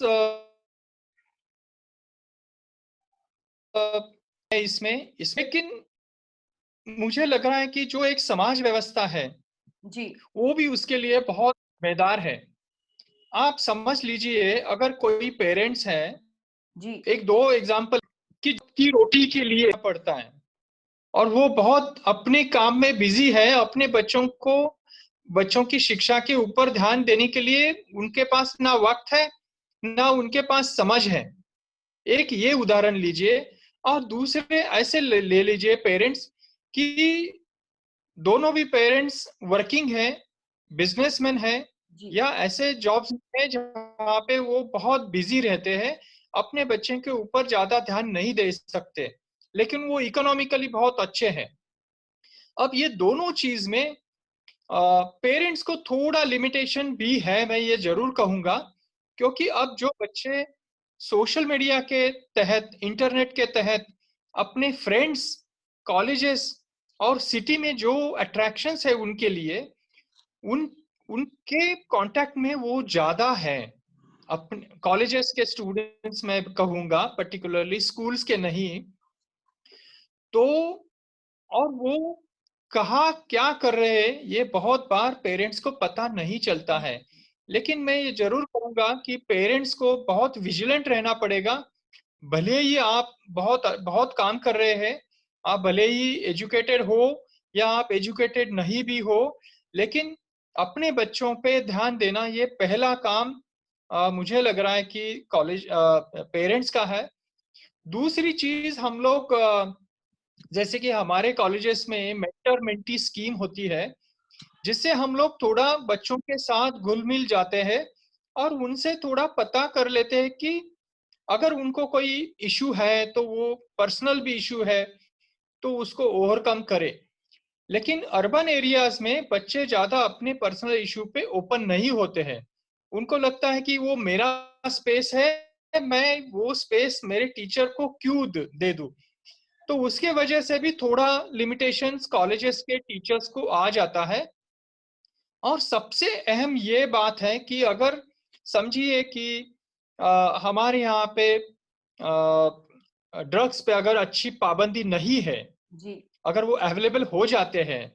[SPEAKER 2] इसमें इसमें लेकिन मुझे लग रहा है कि जो एक समाज व्यवस्था है
[SPEAKER 1] जी।
[SPEAKER 2] वो भी उसके लिए बहुत जिम्मेदार है। आप समझ लीजिए अगर कोई पेरेंट्स है,
[SPEAKER 1] जी।
[SPEAKER 2] एक दो एग्जांपल की रोटी के लिए पड़ता है और वो बहुत अपने काम में बिजी है, अपने बच्चों की शिक्षा के ऊपर ध्यान देने के लिए उनके पास ना वक्त है ना उनके पास समझ है। एक ये उदाहरण लीजिए और दूसरे ऐसे ले लीजिए पेरेंट्स कि दोनों भी पेरेंट्स वर्किंग है, बिजनेसमैन है
[SPEAKER 1] जी।
[SPEAKER 2] या ऐसे जॉब्स में जहाँ पे वो बहुत बिजी रहते हैं, अपने बच्चे के ऊपर ज्यादा ध्यान नहीं दे सकते, लेकिन वो इकोनॉमिकली बहुत अच्छे हैं। अब ये दोनों चीज में पेरेंट्स को थोड़ा लिमिटेशन भी है, मैं ये जरूर कहूंगा, क्योंकि अब जो बच्चे सोशल मीडिया के तहत, इंटरनेट के तहत अपने फ्रेंड्स, कॉलेजेस और सिटी में जो अट्रैक्शंस है उनके लिए, उन उनके कांटेक्ट में वो ज्यादा है। अपने कॉलेजेस के स्टूडेंट्स मैं कहूंगा, पर्टिकुलरली स्कूल्स के नहीं। तो और वो कहाँ क्या कर रहे हैं ये बहुत बार पेरेंट्स को पता नहीं चलता है। लेकिन मैं ये जरूर कहूंगा कि पेरेंट्स को बहुत विजिलेंट रहना पड़ेगा। भले ही आप बहुत बहुत काम कर रहे हैं, आप भले ही एजुकेटेड हो या आप एजुकेटेड नहीं भी हो, लेकिन अपने बच्चों पे ध्यान देना ये पहला काम मुझे लग रहा है कि कॉलेज पेरेंट्स का है। दूसरी चीज हम लोग जैसे कि हमारे कॉलेजेस में मेंटर मेंटी स्कीम होती है, जिससे हम लोग थोड़ा बच्चों के साथ घुल मिल जाते हैं और उनसे थोड़ा पता कर लेते हैं कि अगर उनको कोई इशू है तो वो पर्सनल भी इशू है तो उसको ओवरकम करे। लेकिन अर्बन एरियाज में बच्चे ज्यादा अपने पर्सनल इशू पे ओपन नहीं होते हैं। उनको लगता है कि वो मेरा स्पेस है, मैं वो स्पेस मेरे टीचर को क्यों दे दूं। तो उसके वजह से भी थोड़ा लिमिटेशंस कॉलेजेस के टीचर्स को आ जाता है। और सबसे अहम ये बात है कि अगर समझिए कि हमारे यहाँ पे ड्रग्स पे अगर अच्छी पाबंदी नहीं है,
[SPEAKER 1] जी।
[SPEAKER 2] अगर वो अवेलेबल हो जाते हैं,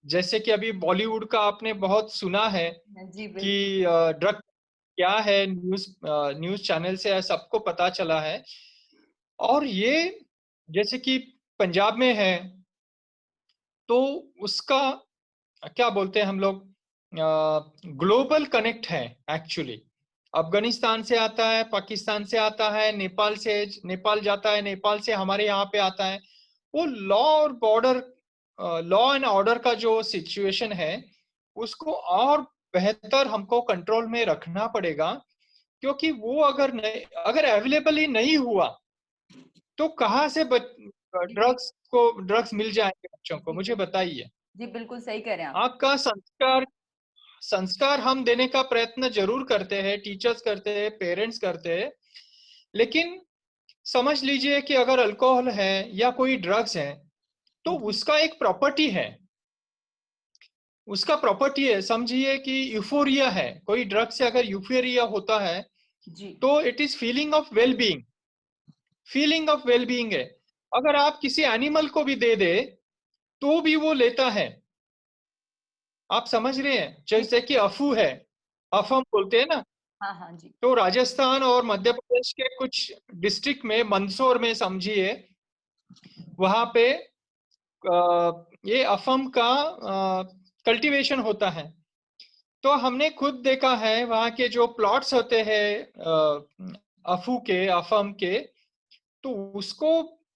[SPEAKER 2] जैसे कि अभी बॉलीवुड का आपने बहुत सुना है
[SPEAKER 1] जी
[SPEAKER 2] कि
[SPEAKER 1] बिल्कुल।
[SPEAKER 2] ड्रग क्या है, न्यूज चैनल से सबको पता चला है। और ये जैसे कि पंजाब में है तो उसका क्या बोलते हैं हम लोग, ग्लोबल कनेक्ट है एक्चुअली। अफगानिस्तान से आता है, पाकिस्तान से आता है, नेपाल जाता है, नेपाल से हमारे यहाँ पे आता है। वो लॉ एंड ऑर्डर का जो सिचुएशन है उसको और बेहतर हमको कंट्रोल में रखना पड़ेगा, क्योंकि वो अगर अवेलेबल ही नहीं हुआ तो कहाँ से
[SPEAKER 1] जी जी।
[SPEAKER 2] ड्रग्स मिल जाएंगे बच्चों को,
[SPEAKER 1] जी
[SPEAKER 2] मुझे
[SPEAKER 1] बिल्कुल।
[SPEAKER 2] बताइए।
[SPEAKER 1] जी बिल्कुल सही कह रहे हैं आप।
[SPEAKER 2] आपका संस्कार संस्कार हम देने का प्रयत्न जरूर करते हैं, टीचर्स करते हैं, पेरेंट्स करते हैं, लेकिन समझ लीजिए कि अगर अल्कोहल है या कोई ड्रग्स है तो
[SPEAKER 1] जी।
[SPEAKER 2] उसका एक प्रॉपर्टी है। उसका प्रॉपर्टी है, समझिए कि यूफोरिया है। कोई ड्रग से अगर यूफोरिया होता है
[SPEAKER 1] जी।
[SPEAKER 2] तो it is feeling of well being है। अगर आप किसी एनिमल को भी दे दे तो भी वो लेता है। आप समझ रहे हैं,
[SPEAKER 1] जी
[SPEAKER 2] जैसे कि अफू है, अफम बोलते हैं ना।
[SPEAKER 1] हाँ हाँ जी।
[SPEAKER 2] तो राजस्थान और मध्य प्रदेश के कुछ डिस्ट्रिक्ट में, मंदसौर में समझिए, वहां पे ये अफम का कल्टीवेशन होता है। तो हमने खुद देखा है वहाँ के जो प्लॉट्स होते हैं अफू के, अफम के, तो उसको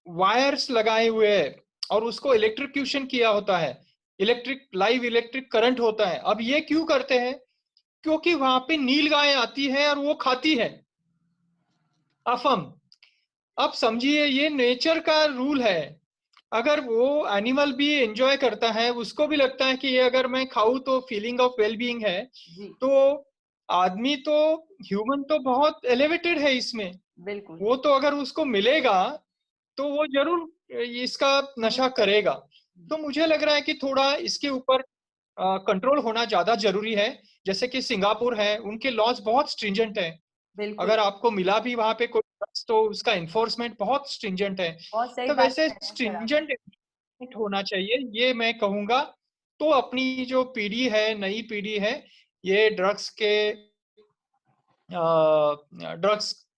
[SPEAKER 2] वायर्स लगाए हुए है और उसको इलेक्ट्रिक्यूशन किया होता है, लाइव इलेक्ट्रिक करंट होता है। अब ये क्यों करते हैं? क्योंकि वहां पे नील गाय आती है और वो खाती है अफम। अब समझिए ये नेचर का रूल है। अगर वो एनिमल भी एंजॉय करता है, उसको भी लगता है कि ये अगर मैं खाऊं तो फीलिंग ऑफ वेलबीइंग है,
[SPEAKER 1] जी
[SPEAKER 2] तो आदमी तो, ह्यूमन तो बहुत एलिवेटेड है इसमें।
[SPEAKER 1] बिल्कुल।
[SPEAKER 2] वो तो अगर उसको मिलेगा तो वो जरूर इसका नशा करेगा। तो मुझे लग रहा है कि थोड़ा इसके ऊपर कंट्रोल होना ज्यादा जरूरी है। जैसे कि सिंगापुर है, उनके लॉज बहुत स्ट्रिंजेंट है।
[SPEAKER 1] बिल्कुल
[SPEAKER 2] अगर आपको मिला भी वहां पे कोई ड्रग्स, तो उसका इन्फोर्समेंट बहुत स्ट्रिंजेंट है।
[SPEAKER 1] बहुत सही
[SPEAKER 2] तो
[SPEAKER 1] बात
[SPEAKER 2] वैसे
[SPEAKER 1] कह रहे हैं सर आप।
[SPEAKER 2] स्ट्रिंजेंट होना चाहिए, ये मैं कहूंगा। तो अपनी जो पीढ़ी है, नई पीढ़ी है, ये ड्रग्स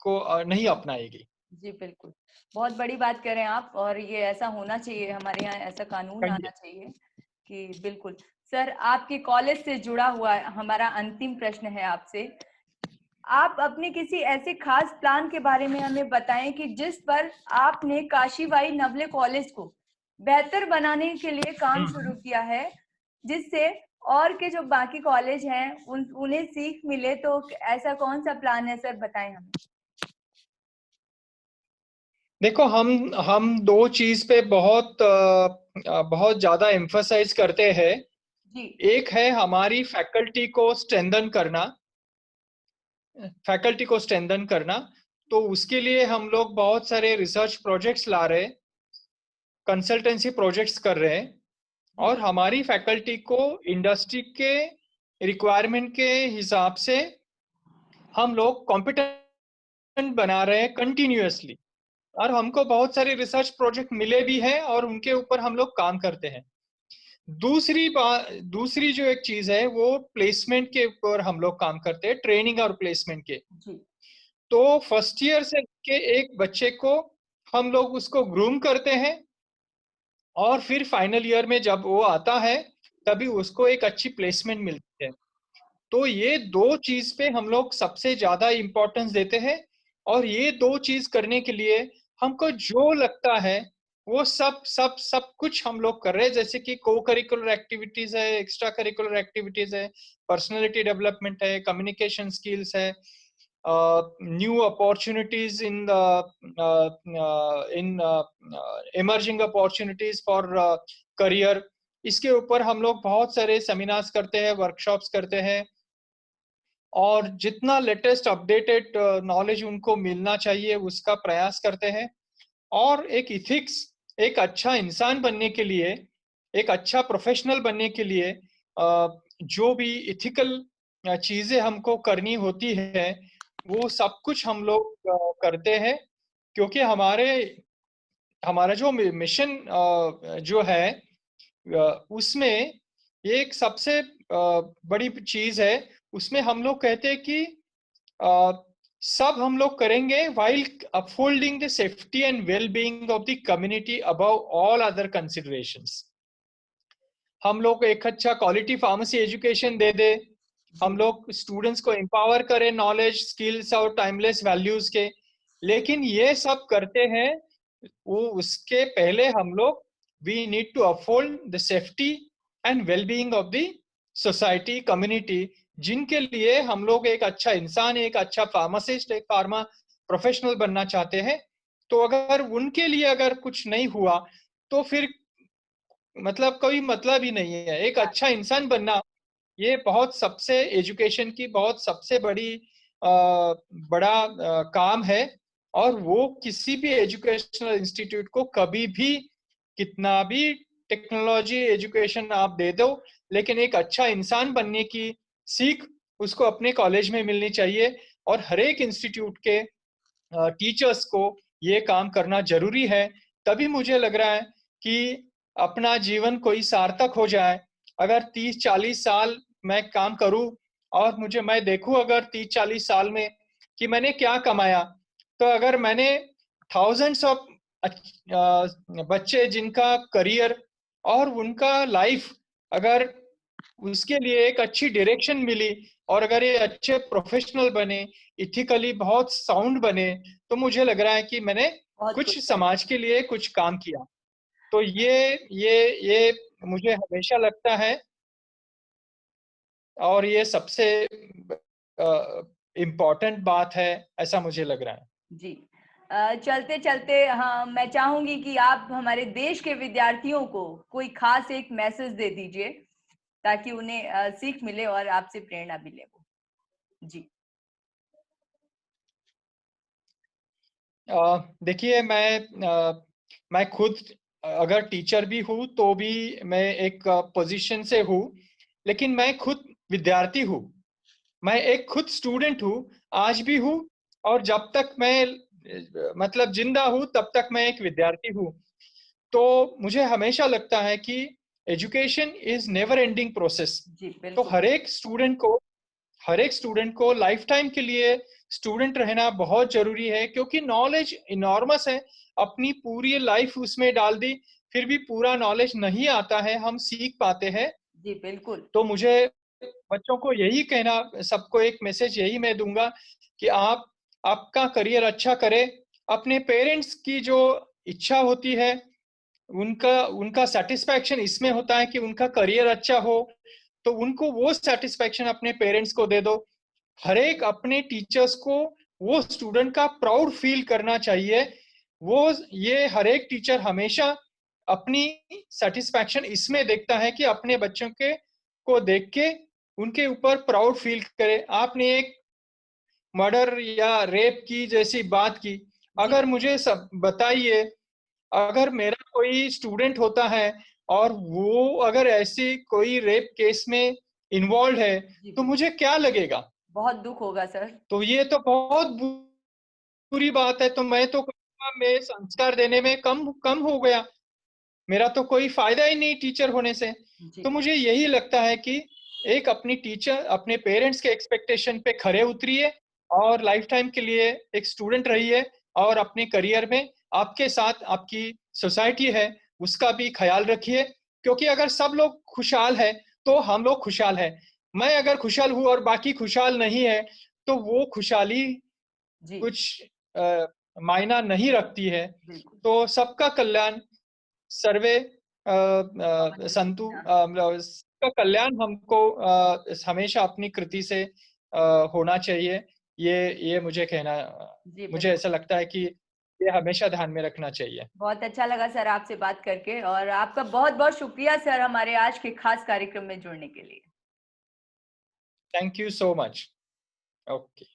[SPEAKER 2] को नहीं अपनाएगी।
[SPEAKER 1] जी बिल्कुल, बहुत बड़ी बात कर रहे हैं आप, और ये ऐसा होना चाहिए, हमारे यहाँ ऐसा कानून
[SPEAKER 2] कहिए।
[SPEAKER 1] आना चाहिए कि बिल्कुल। सर, आपके कॉलेज से जुड़ा हुआ हमारा अंतिम प्रश्न है आपसे। आप अपने किसी ऐसे खास प्लान के बारे में हमें बताएं कि जिस पर आपने काशीबाई नवले कॉलेज को बेहतर बनाने के लिए काम शुरू
[SPEAKER 2] हम्म।
[SPEAKER 1] किया है, जिससे और के जो बाकी कॉलेज हैं उन्हें सीख मिले। तो ऐसा कौन सा प्लान है सर, बताएं हमें।
[SPEAKER 2] देखो, हम दो चीज पे बहुत ज्यादा एम्फसाइज करते हैं।
[SPEAKER 1] जी
[SPEAKER 2] एक है हमारी फैकल्टी को स्ट्रेंथन करना। तो उसके लिए हम लोग बहुत सारे रिसर्च प्रोजेक्ट्स ला रहे, कंसल्टेंसी प्रोजेक्ट्स कर रहे हैं।
[SPEAKER 1] जी
[SPEAKER 2] और हमारी फैकल्टी को इंडस्ट्री के रिक्वायरमेंट के हिसाब से हम लोग कॉम्पिटेंट बना रहे हैं कंटिन्यूअसली। और हमको बहुत सारे रिसर्च प्रोजेक्ट मिले भी हैं और उनके ऊपर हम लोग काम करते हैं। दूसरी जो एक चीज है, वो प्लेसमेंट के ऊपर हम लोग काम करते हैं, ट्रेनिंग और प्लेसमेंट के।
[SPEAKER 1] जी
[SPEAKER 2] तो फर्स्ट ईयर से के एक बच्चे को हम लोग उसको ग्रूम करते हैं, और फिर फाइनल ईयर में जब वो आता है, तभी उसको एक अच्छी प्लेसमेंट मिलती है। तो ये दो चीज पे हम लोग सबसे ज्यादा इम्पोर्टेंस देते हैं। और ये दो चीज करने के लिए हमको जो लगता है वो सब सब सब कुछ हम लोग कर रहे हैं। जैसे कि को करिकुलर एक्टिविटीज है, एक्स्ट्रा करिकुलर एक्टिविटीज है, पर्सनालिटी डेवलपमेंट है, कम्युनिकेशन स्किल्स है, new opportunities in emerging opportunities for career. इसके ऊपर हम लोग बहुत सारे सेमिनार्स करते हैं, वर्कशॉप्स करते हैं, और जितना लेटेस्ट अपडेटेड नॉलेज उनको मिलना चाहिए उसका प्रयास करते हैं। और एक इथिक्स, एक अच्छा इंसान बनने के लिए, एक अच्छा प्रोफेशनल बनने के लिए जो भी इथिकल चीजें हमको करनी होती है, वो सब कुछ हम लोग करते हैं। क्योंकि हमारा जो मिशन जो है, उसमें एक सबसे बड़ी चीज है। उसमें हम लोग कहते हैं कि अ, सब हम लोग करेंगे while upholding the safety and well-being of the community above all other considerations। हम लोग एक अच्छा क्वालिटी फार्मेसी एजुकेशन दे दे, हम
[SPEAKER 1] जी
[SPEAKER 2] लोग स्टूडेंट्स को एम्पावर करें नॉलेज, स्किल्स और टाइमलेस वैल्यूज के। लेकिन ये सब करते हैं, वो उसके पहले हम लोग we need to uphold the safety and wellbeing of the society, community, जिनके लिए हम लोग एक अच्छा इंसान, एक अच्छा फार्मासिस्ट, एक फार्मा प्रोफेशनल बनना चाहते हैं। तो अगर उनके लिए अगर कुछ नहीं हुआ, तो फिर मतलब कोई मतलब ही नहीं है। एक अच्छा इंसान बनना, ये बहुत सबसे एजुकेशन की बहुत सबसे बड़ा काम है। और वो किसी भी एजुकेशनल इंस्टीट्यूट को कभी भी, कितना भी टेक्नोलॉजी एजुकेशन आप दे दो, लेकिन एक अच्छा इंसान बनने की सीख उसको अपने कॉलेज में मिलनी चाहिए। और हर एक इंस्टीट्यूट के टीचर्स को ये काम करना जरूरी है। तभी मुझे लग रहा है कि अपना जीवन कोई सार्थक हो जाए। अगर 30-40 साल मैं काम करूं, और मैं देखूं अगर 30-40 साल में कि मैंने क्या कमाया, तो अगर मैंने थाउजेंड्स ऑफ बच्चे जिनका करियर और उनका लाइफ, अगर उसके लिए एक अच्छी डायरेक्शन मिली, और अगर ये अच्छे प्रोफेशनल बने, इथिकली बहुत साउंड बने, तो मुझे लग रहा है कि मैंने कुछ समाज के लिए कुछ काम किया। तो ये मुझे हमेशा लगता है, और ये सबसे इम्पोर्टेंट बात है, ऐसा मुझे लग रहा है।
[SPEAKER 1] जी। चलते चलते हाँ, मैं चाहूंगी कि आप हमारे देश के विद्यार्थियों को कोई खास एक मैसेज दे दीजिए ताकि उन्हें सीख मिले और आपसे प्रेरणा मिले वो। जी।
[SPEAKER 2] देखिए, मैं खुद अगर टीचर भी हूँ तो भी मैं एक पोजीशन से हूँ, लेकिन मैं खुद विद्यार्थी हूँ। मैं एक खुद स्टूडेंट हूँ, आज भी हूँ, और जब तक मैं मतलब जिंदा हूँ तब तक मैं एक विद्यार्थी हूँ। तो मुझे हमेशा लगता है कि education is never ending process. तो हर एक स्टूडेंट को लाइफ टाइम के लिए स्टूडेंट रहना बहुत जरूरी है, क्योंकि नॉलेज इनॉर्मस है। अपनी पूरी लाइफ उसमें डाल दी, फिर भी पूरा नॉलेज नहीं आता है, हम सीख पाते हैं।
[SPEAKER 1] जी बिल्कुल।
[SPEAKER 2] तो मुझे बच्चों को यही कहना, सबको एक मैसेज यही मैं दूंगा कि आप आपका करियर अच्छा करें। अपने पेरेंट्स की जो इच्छा होती है, उनका सेटिस्फैक्शन इसमें होता है कि उनका करियर अच्छा हो, तो उनको वो सेटिस्फैक्शन अपने पेरेंट्स को दे दो। हर एक अपने टीचर्स को वो स्टूडेंट का प्राउड फील करना चाहिए। ये हर एक टीचर हमेशा अपनी सेटिस्फैक्शन इसमें देखता है कि अपने बच्चों के को देख के उनके ऊपर प्राउड फील करे। आपने एक मर्डर या रेप की जैसी बात की, अगर मुझे सब बताइए, अगर मेरा कोई स्टूडेंट होता है और वो अगर ऐसी कोई रेप केस में इन्वॉल्व है, तो मुझे क्या लगेगा?
[SPEAKER 1] बहुत दुख होगा सर।
[SPEAKER 2] तो ये तो बहुत बुरी बात है। तो मैं तो मैं संस्कार देने में कम हो गया, मेरा तो कोई फायदा ही नहीं टीचर होने से। तो मुझे यही लगता है कि एक अपने पेरेंट्स के एक्सपेक्टेशन पे खरे उतरिए और लाइफ टाइम के लिए एक स्टूडेंट रहिए, और अपने करियर में आपके साथ आपकी सोसाइटी है उसका भी ख्याल रखिए, क्योंकि अगर सब लोग खुशहाल है तो हम लोग खुशहाल है। मैं अगर खुशहाल हूँ और बाकी खुशहाल नहीं है, तो वो खुशहाली कुछ मायना नहीं रखती है। तो सबका कल्याण, सर्वे संतु का कल्याण हमको हमेशा अपनी कृति से होना चाहिए। ये मुझे कहना, मुझे ऐसा लगता है कि ये हमेशा ध्यान में रखना चाहिए।
[SPEAKER 1] बहुत अच्छा लगा सर आपसे बात करके, और आपका बहुत बहुत शुक्रिया सर हमारे आज के खास कार्यक्रम में जुड़ने के लिए।
[SPEAKER 2] Thank you so much. Okay.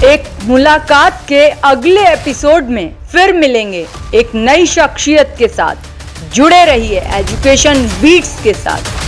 [SPEAKER 1] एक मुलाकात के अगले एपिसोड में फिर मिलेंगे एक नई शख्सियत के साथ। जुड़े रहिए एजुकेशन बीट्स के साथ।